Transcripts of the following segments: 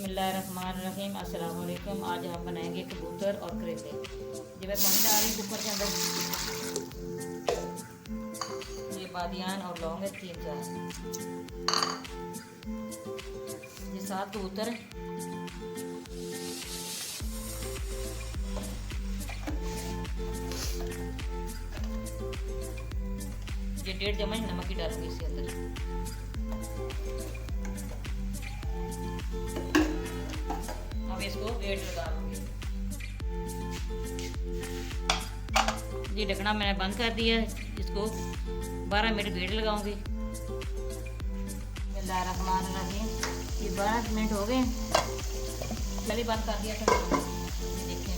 बिस्मिल्लाहिर्रहमानिर्रहीम। अस्सलाम वालेकुम। आज हम बनाएंगे कबूतर और करेले। ये मैं पानी डाल रही हूँ कुकर के अंदर। ये बादियान और लौंग है 3-4। ये 7 कबूतर है। ये 1.5 चम्मच नमक ही डालूंगी इसके अंदर। अब इसको वेट लगा लूंगी। ये ढकना मैंने बंद कर दिया है। इसको 12 मिनट वेट लगाऊंगी। बिस्मिल्लाहिर्रहमानिर्रहीम। ये 12 मिनट हो गए, पहले बंद कर दिया था। ये देखें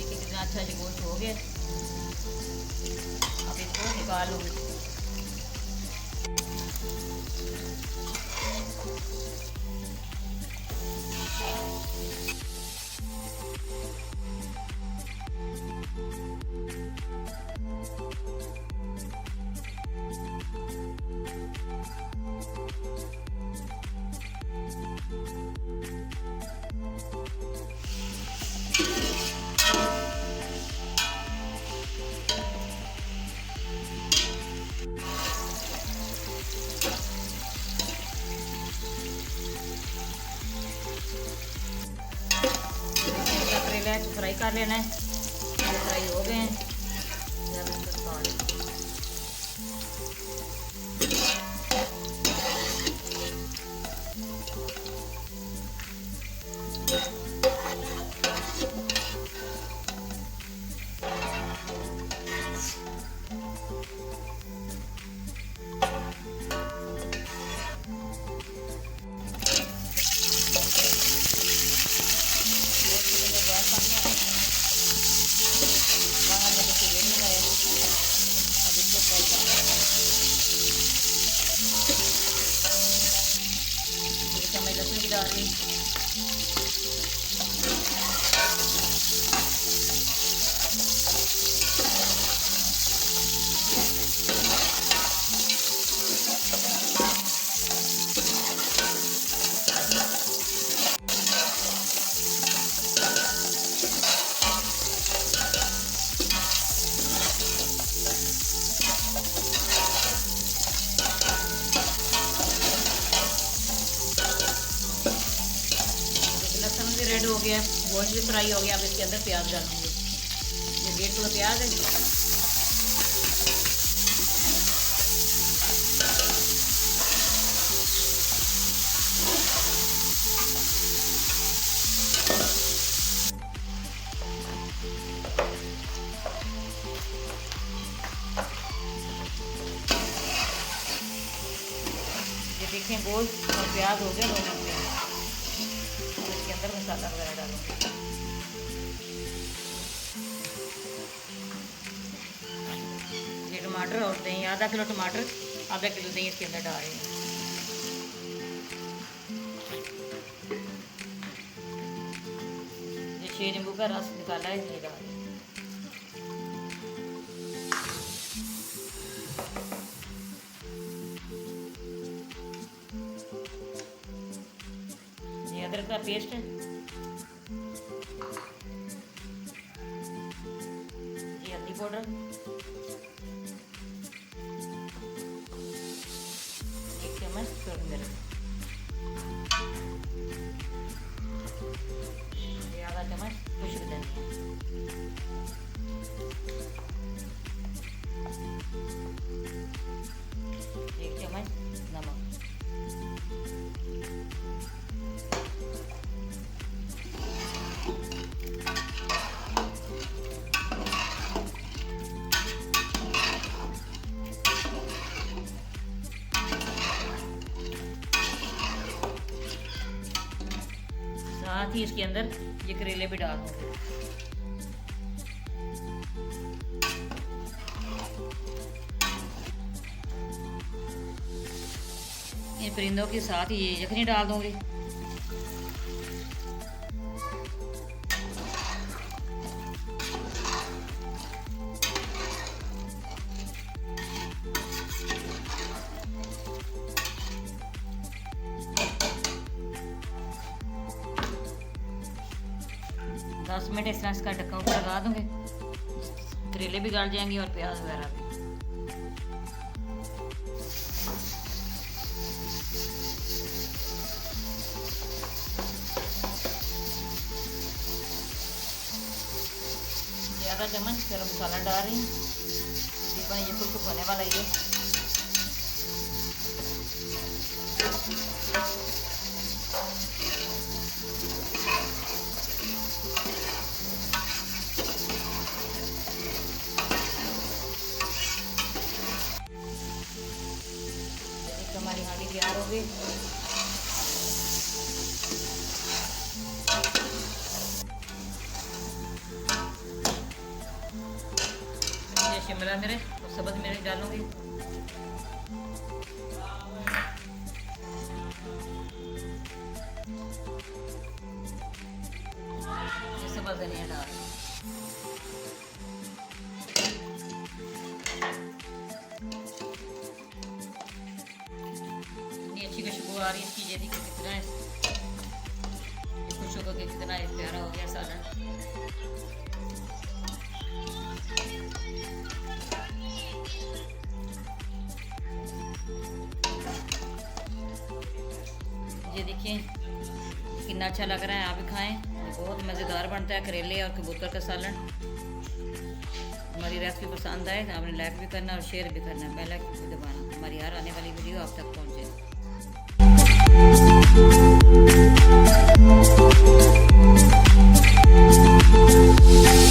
कितना अच्छा ये गोश्त हो गया। अब इसको निकाल लूंगी। करेला फ्राई कर लेना है। फ्राई हो गए हैं। लहसुन की डाल रही हूँ। रेड हो गया, गोश्त भी फ्राई हो गया। अब इसके अंदर प्याज डालूंगी। ये 1.5 किलो प्याज है। ये देखें गोश्त और प्याज हो गया दोनों में। इसके अंदर मसाला वगैरह डालूंगी। ये टमाटर और दही, आधा किलो टमाटर, आधा किलो दही इसके अंदर डाल रही हूँ। ये 6 नींबू का रस निकाला है, ये डाल। ये अदरक का पेस्ट है। ये हल्दी पाउडर, 1 चम्मच मिर्च, ये आधा चम्मच खुशबू धनिया, एक चम्मच नमक। साथ ही इसके अंदर ये करेले भी डाल दूंगे। इन परिंदों के साथ ही ये यखनी डाल दूंगी। 10 मिनट इस तरह इसका ढक्कन ऊपर लगा दूंगे, करेले भी गल जाएंगे और प्याज वगैरह भी। ज़्यादा चम्मच गरम मसाला डाल रही हूँ, तकरीबन ये कुछ होने वाला ही है। हमारी हांडी तैयार हो गई। ये शिमला मिर्च और सब्ज़ मिर्च डालूंगी। ये सब्ज़ धनिया डाल, अच्छी खुशबू आ रही है इसकी। ये देखिए कितना है खुश होकर के कितना है प्यारा हो गया सालन। ये देखिए कितना अच्छा लग रहा है, आप भी खाएं, बहुत मज़ेदार बनता है करेले और कबूतर का सालन। हमारी रेसिपी पसंद आए तो आपने लाइक भी करना और शेयर भी करना, बेल आइकन भी दबाना, हमारी हर आने वाली वीडियो आप तक पहुँचे। We'll be right back.